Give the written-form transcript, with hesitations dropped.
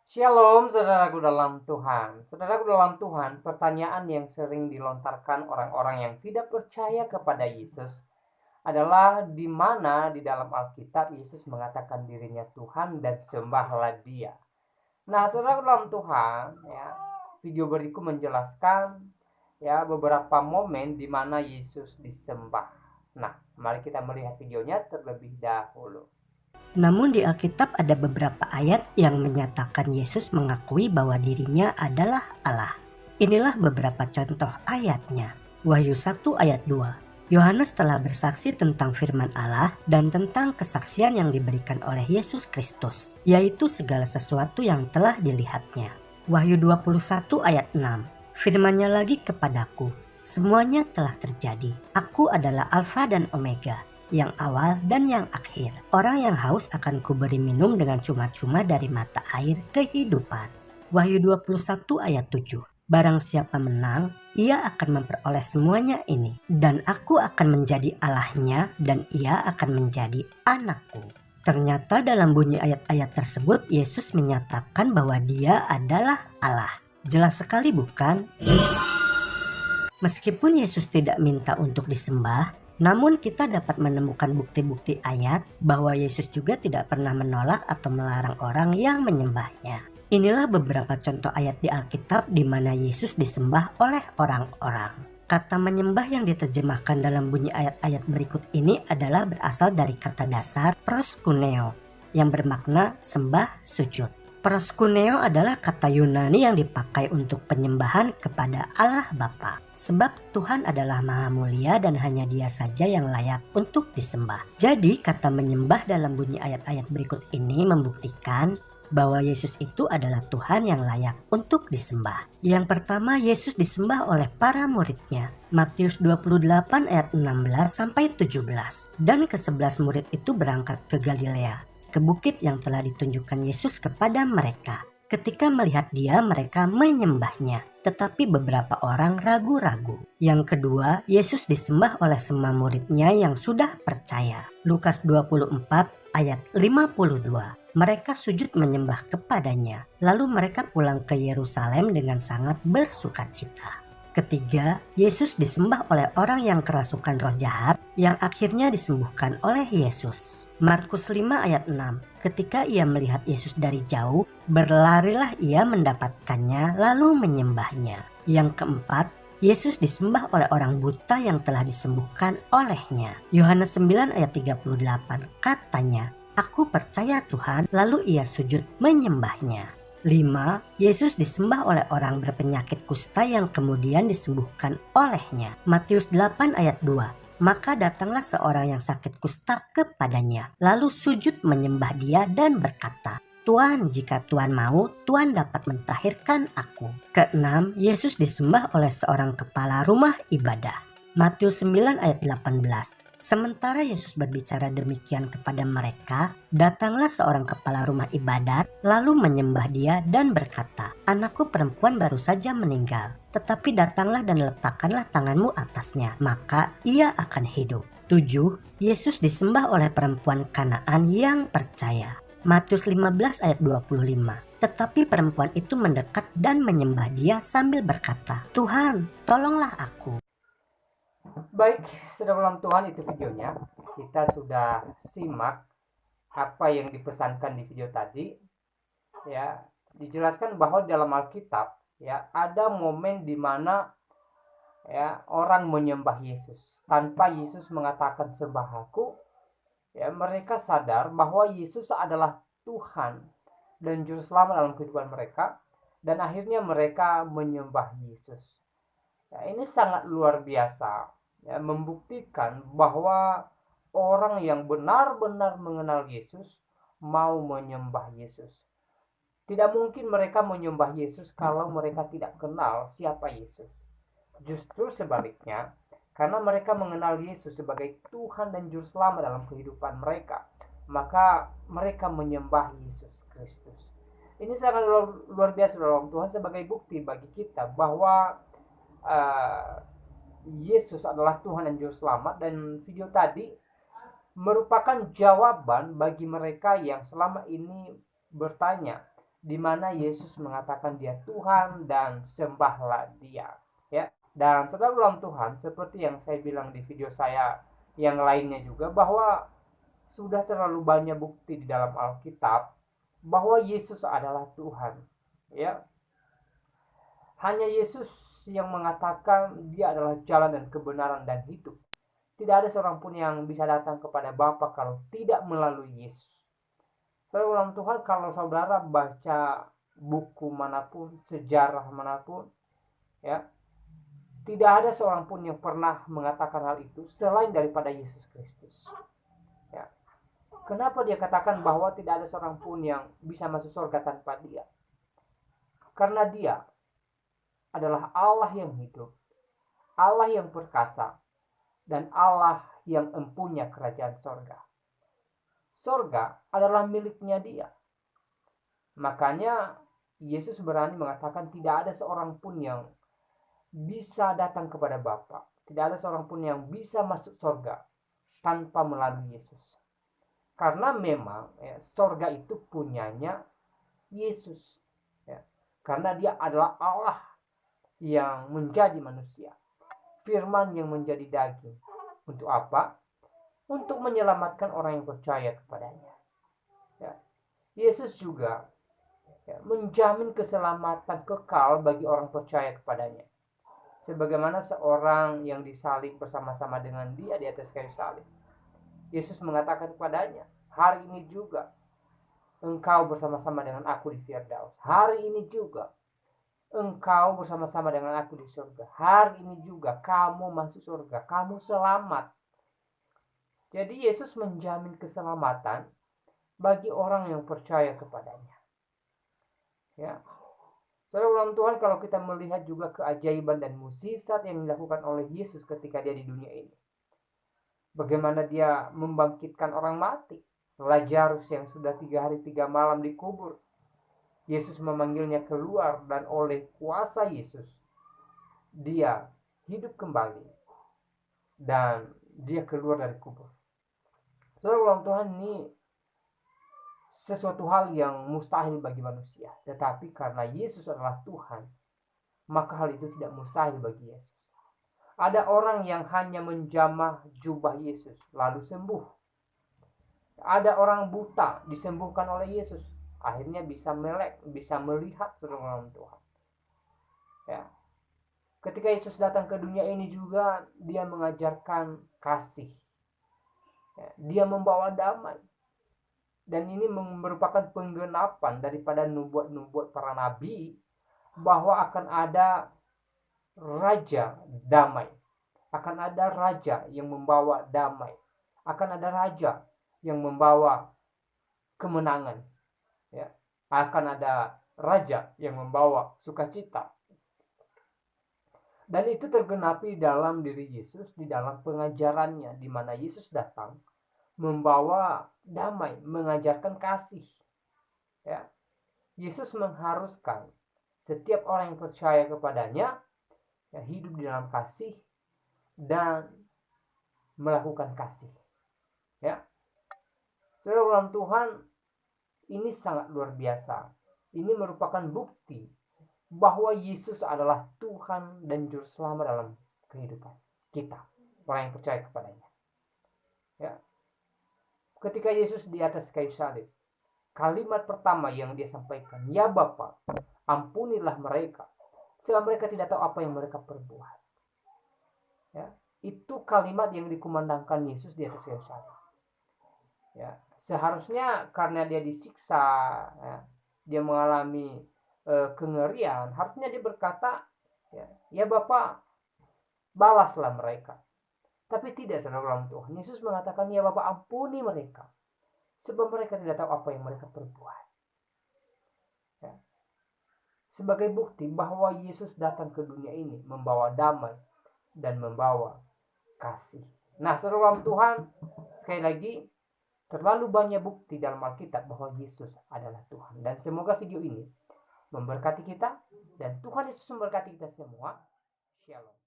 Shalom, saudaraku dalam Tuhan. Saudaraku dalam Tuhan, pertanyaan yang sering dilontarkan orang-orang yang tidak percaya kepada Yesus adalah di mana di dalam Alkitab Yesus mengatakan dirinya Tuhan dan sembahlah Dia. Nah, saudaraku dalam Tuhan, video berikut menjelaskan beberapa momen di mana Yesus disembah. Nah, mari kita melihat videonya terlebih dahulu. Namun di Alkitab ada beberapa ayat yang menyatakan Yesus mengakui bahwa dirinya adalah Allah. Inilah beberapa contoh ayatnya. Wahyu 1 ayat 2. Yohanes telah bersaksi tentang firman Allah dan tentang kesaksian yang diberikan oleh Yesus Kristus, yaitu segala sesuatu yang telah dilihatnya. Wahyu 21 ayat 6. Firman-Nya lagi kepadaku, semuanya telah terjadi. Aku adalah Alfa dan Omega, yang awal dan yang akhir. Orang yang haus akan kuberi minum dengan cuma-cuma dari mata air kehidupan. Wahyu 21 ayat 7. Barang siapa menang, ia akan memperoleh semuanya ini. Dan aku akan menjadi Allahnya dan ia akan menjadi anakku. Ternyata dalam bunyi ayat-ayat tersebut, Yesus menyatakan bahwa Dia adalah Allah. Jelas sekali bukan? Meskipun Yesus tidak minta untuk disembah, namun kita dapat menemukan bukti-bukti ayat bahwa Yesus juga tidak pernah menolak atau melarang orang yang menyembahnya. Inilah beberapa contoh ayat di Alkitab di mana Yesus disembah oleh orang-orang. Kata menyembah yang diterjemahkan dalam bunyi ayat-ayat berikut ini adalah berasal dari kata dasar proskuneo yang bermakna sembah sujud. Proskuneo adalah kata Yunani yang dipakai untuk penyembahan kepada Allah Bapa. Sebab Tuhan adalah maha mulia dan hanya Dia saja yang layak untuk disembah. Jadi kata menyembah dalam bunyi ayat-ayat berikut ini membuktikan bahwa Yesus itu adalah Tuhan yang layak untuk disembah. Yang pertama, Yesus disembah oleh para muridnya. Matius 28 ayat 16 sampai 17. Dan ke-11 murid itu berangkat ke Galilea, ke bukit yang telah ditunjukkan Yesus kepada mereka. Ketika melihat Dia, mereka menyembahnya, tetapi beberapa orang ragu-ragu. Yang kedua, Yesus disembah oleh semua muridnya yang sudah percaya. Lukas 24 ayat 52. Mereka sujud menyembah kepadanya, lalu mereka pulang ke Yerusalem dengan sangat bersukacita. Ketiga, Yesus disembah oleh orang yang kerasukan roh jahat yang akhirnya disembuhkan oleh Yesus. Markus 5 ayat 6. Ketika ia melihat Yesus dari jauh, berlarilah ia mendapatkannya lalu menyembahnya. Yang keempat, Yesus disembah oleh orang buta yang telah disembuhkan olehnya. Yohanes 9 ayat 38 katanya, "Aku percaya Tuhan," lalu ia sujud menyembahnya. 5. Yesus disembah oleh orang berpenyakit kusta yang kemudian disembuhkan olehnya. Matius 8 ayat 2. Maka datanglah seorang yang sakit kusta kepadanya, lalu sujud menyembah Dia dan berkata, "Tuhan, jika Tuhan mau, Tuhan dapat mentahirkan aku." Keenam, Yesus disembah oleh seorang kepala rumah ibadah. Matius 9 ayat 18. Sementara Yesus berbicara demikian kepada mereka, datanglah seorang kepala rumah ibadat lalu menyembah Dia dan berkata, "Anakku perempuan baru saja meninggal, tetapi datanglah dan letakkanlah tanganmu atasnya, maka ia akan hidup." 7. Yesus disembah oleh perempuan Kanaan yang percaya. Matius 15 ayat 25. Tetapi perempuan itu mendekat dan menyembah Dia sambil berkata, "Tuhan, tolonglah aku." Baik, saudara dalam Tuhan, itu videonya. Kita sudah simak apa yang dipesankan di video tadi. Ya, dijelaskan bahwa dalam Alkitab ada momen di mana orang menyembah Yesus tanpa Yesus mengatakan sembah aku. Mereka sadar bahwa Yesus adalah Tuhan dan juru selamat dalam kehidupan mereka, dan akhirnya mereka menyembah Yesus. Ini sangat luar biasa, membuktikan bahwa orang yang benar-benar mengenal Yesus mau menyembah Yesus. Tidak mungkin mereka menyembah Yesus kalau mereka tidak kenal siapa Yesus. Justru sebaliknya, karena mereka mengenal Yesus sebagai Tuhan dan Juru Selamat dalam kehidupan mereka, maka mereka menyembah Yesus Kristus. Ini sangat luar biasa dalam Tuhan, sebagai bukti bagi kita bahwa Yesus adalah Tuhan dan Juru Selamat. Dan video tadi merupakan jawaban bagi mereka yang selama ini bertanya, di mana Yesus mengatakan dia Tuhan dan sembahlah dia, ya. Dan saudara dalam Tuhan, seperti yang saya bilang di video saya yang lainnya juga, bahwa sudah terlalu banyak bukti di dalam Alkitab bahwa Yesus adalah Tuhan, ya. Hanya Yesus yang mengatakan dia adalah jalan dan kebenaran dan hidup. Tidak ada seorang pun yang bisa datang kepada Bapa kalau tidak melalui Yesus. Saudara dalam Tuhan, kalau saudara baca buku manapun, sejarah manapun, ya, tidak ada seorang pun yang pernah mengatakan hal itu selain daripada Yesus Kristus. Ya. Kenapa dia katakan bahwa tidak ada seorang pun yang bisa masuk surga tanpa dia? Karena dia adalah Allah yang hidup, Allah yang perkasa, dan Allah yang empunya kerajaan sorga. Sorga adalah miliknya dia. Makanya Yesus berani mengatakan tidak ada seorang pun yang bisa datang kepada Bapa. Tidak ada seorang pun yang bisa masuk sorga tanpa melalui Yesus. Karena memang sorga itu punyanya Yesus. Ya. Karena dia adalah Allah yang menjadi manusia. Firman yang menjadi daging. Untuk apa? Untuk menyelamatkan orang yang percaya kepadanya. Ya. Yesus juga menjamin keselamatan kekal bagi orang percaya kepadanya. Sebagaimana seorang yang disalib bersama-sama dengan dia di atas kayu salib. Yesus mengatakan kepadanya, hari ini juga engkau bersama-sama dengan aku di Firdaus. Hari ini juga engkau bersama-sama dengan aku di surga. Hari ini juga kamu masuk surga. Kamu selamat. Jadi Yesus menjamin keselamatan bagi orang yang percaya kepadanya. Ya. Saudara ulang Tuhan, kalau kita melihat juga keajaiban dan mukjizat yang dilakukan oleh Yesus ketika dia di dunia ini. Bagaimana dia membangkitkan orang mati. Lazarus yang sudah 3 hari 3 malam dikubur. Yesus memanggilnya keluar dan oleh kuasa Yesus dia hidup kembali dan dia keluar dari kubur. Saudara ulang Tuhan, ini sesuatu hal yang mustahil bagi manusia. Tetapi karena Yesus adalah Tuhan, maka hal itu tidak mustahil bagi Yesus. Ada orang yang hanya menjamah jubah Yesus lalu sembuh. Ada orang buta disembuhkan oleh Yesus. Akhirnya bisa melek, bisa melihat saudara Tuhan. Ya. Ketika Yesus datang ke dunia ini juga dia mengajarkan kasih. Ya. Dia membawa damai. Dan ini merupakan penggenapan daripada nubuat-nubuat para nabi bahwa akan ada raja damai. Akan ada raja yang membawa damai. Akan ada raja yang membawa kemenangan. Ya. Akan ada raja yang membawa sukacita. Dan itu tergenapi dalam diri Yesus, di dalam pengajarannya, di mana Yesus datang membawa damai, mengajarkan kasih. Ya. Yesus mengharuskan setiap orang yang percaya kepadanya ya, hidup di dalam kasih dan melakukan kasih. Ya. Saudara ulang Tuhan, ini sangat luar biasa. Ini merupakan bukti bahwa Yesus adalah Tuhan dan Juru Selamat dalam kehidupan kita, orang yang percaya kepadanya. Ya. Ketika Yesus di atas kayu salib, kalimat pertama yang dia sampaikan, ya Bapa, ampunilah mereka, sebab mereka tidak tahu apa yang mereka perbuat. Ya, itu kalimat yang dikumandangkan Yesus di atas kayu salib. Ya, seharusnya karena dia disiksa, dia mengalami kengerian, harusnya dia berkata, ya Bapa, balaslah mereka. Tapi tidak, saudara orang Tuhan. Yesus mengatakan, ya Bapa, ampuni mereka. Sebab mereka tidak tahu apa yang mereka perbuat. Ya. Sebagai bukti bahwa Yesus datang ke dunia ini membawa damai dan membawa kasih. Nah, saudara orang Tuhan, sekali lagi, terlalu banyak bukti dalam Alkitab bahwa Yesus adalah Tuhan. Dan semoga video ini memberkati kita. Dan Tuhan Yesus memberkati kita semua. Shalom.